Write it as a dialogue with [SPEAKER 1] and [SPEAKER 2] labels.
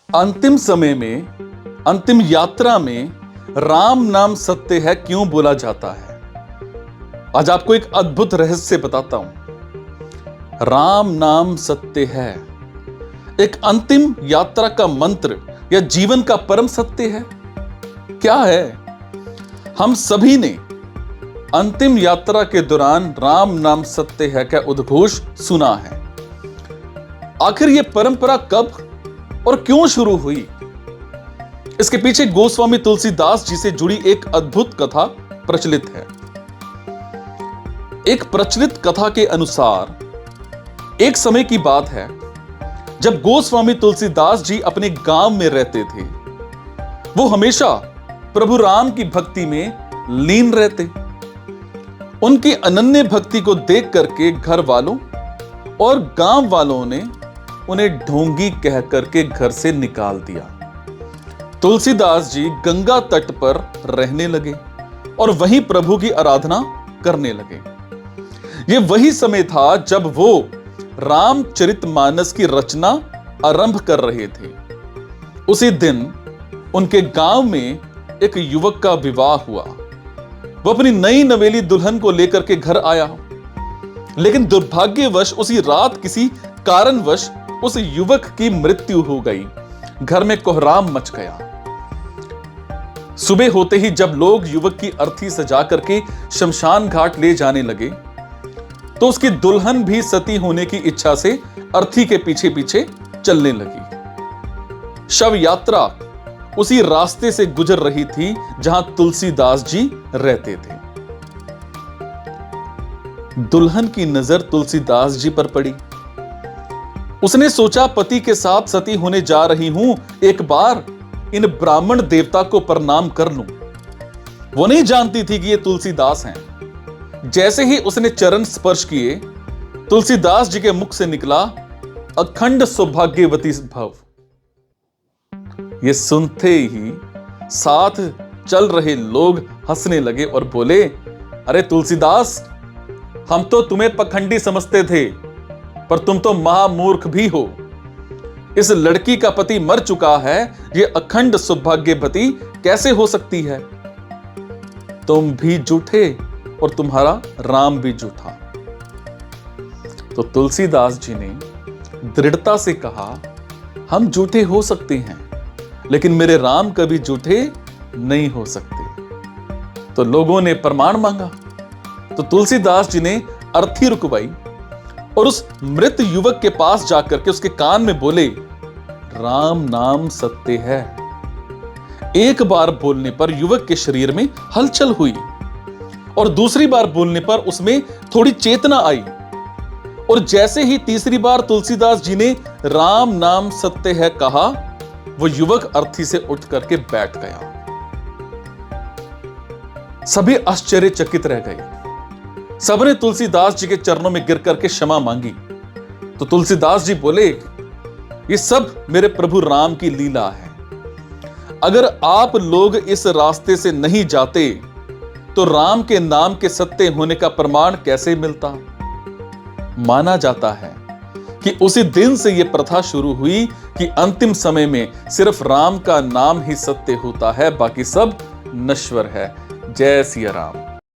[SPEAKER 1] अंतिम समय में, अंतिम यात्रा में राम नाम सत्य है क्यों बोला जाता है? आज आपको एक अद्भुत रहस्य बताता हूं। राम नाम सत्य है एक अंतिम यात्रा का मंत्र या जीवन का परम सत्य है। क्या है? हम सभी ने अंतिम यात्रा के दौरान राम नाम सत्य है का उद्घोष सुना है। आखिर यह परंपरा कब और क्यों शुरू हुई? इसके पीछे गोस्वामी तुलसीदास जी से जुड़ी एक अद्भुत कथा प्रचलित है। एक प्रचलित कथा के अनुसार एक समय की बात है जब गोस्वामी तुलसीदास जी अपने गांव में रहते थे। वो हमेशा प्रभु राम की भक्ति में लीन रहते। उनकी अनन्य भक्ति को देख करके घर वालों और गांव वालों ने उन्हें ढोंगी कह करके घर से निकाल दिया। तुलसीदास जी गंगा तट पर रहने लगे और वहीं प्रभु की आराधना करने लगे। यह वही समय था जब वो रामचरितमानस की रचना आरंभ कर रहे थे। उसी दिन उनके गांव में एक युवक का विवाह हुआ। वो अपनी नई नवेली दुल्हन को लेकर के घर आया, लेकिन दुर्भाग्यवश उसी रात किसी कारणवश उस युवक की मृत्यु हो गई। घर में कोहराम मच गया। सुबह होते ही जब लोग युवक की अर्थी सजा करके शमशान घाट ले जाने लगे तो उसकी दुल्हन भी सती होने की इच्छा से अर्थी के पीछे पीछे चलने लगी। शव यात्रा उसी रास्ते से गुजर रही थी जहां तुलसीदास जी रहते थे। दुल्हन की नजर तुलसीदास जी पर पड़ी। उसने सोचा, पति के साथ सती होने जा रही हूं, एक बार इन ब्राह्मण देवता को प्रणाम कर लूं। वो नहीं जानती थी कि ये तुलसीदास हैं। जैसे ही उसने चरण स्पर्श किए, तुलसीदास जी के मुख से निकला, अखंड सौभाग्यवती भव। ये सुनते ही साथ चल रहे लोग हंसने लगे और बोले, अरे तुलसीदास, हम तो तुम्हें पखंडी समझते थे, पर तुम तो महामूर्ख भी हो। इस लड़की का पति मर चुका है, ये अखंड सौभाग्यवती कैसे हो सकती है? तुम भी झूठे और तुम्हारा राम भी झूठा। तो तुलसीदास जी ने दृढ़ता से कहा, हम झूठे हो सकते हैं, लेकिन मेरे राम कभी झूठे नहीं हो सकते। तो लोगों ने प्रमाण मांगा। तो तुलसीदास जी ने अर्थी रुकवाई और उस मृत युवक के पास जाकर के उसके कान में बोले, राम नाम सत्य है। एक बार बोलने पर युवक के शरीर में हलचल हुई और दूसरी बार बोलने पर उसमें थोड़ी चेतना आई। और जैसे ही तीसरी बार तुलसीदास जी ने राम नाम सत्य है कहा, वो युवक अर्थी से उठ करके बैठ गया। सभी आश्चर्यचकित रह गए। सबने तुलसीदास जी के चरणों में गिर करके क्षमा मांगी। तो तुलसीदास जी बोले, ये सब मेरे प्रभु राम की लीला है। अगर आप लोग इस रास्ते से नहीं जाते तो राम के नाम के सत्य होने का प्रमाण कैसे मिलता? माना जाता है कि उसी दिन से यह प्रथा शुरू हुई कि अंतिम समय में सिर्फ राम का नाम ही सत्य होता है, बाकी सब नश्वर है। जय सिया राम।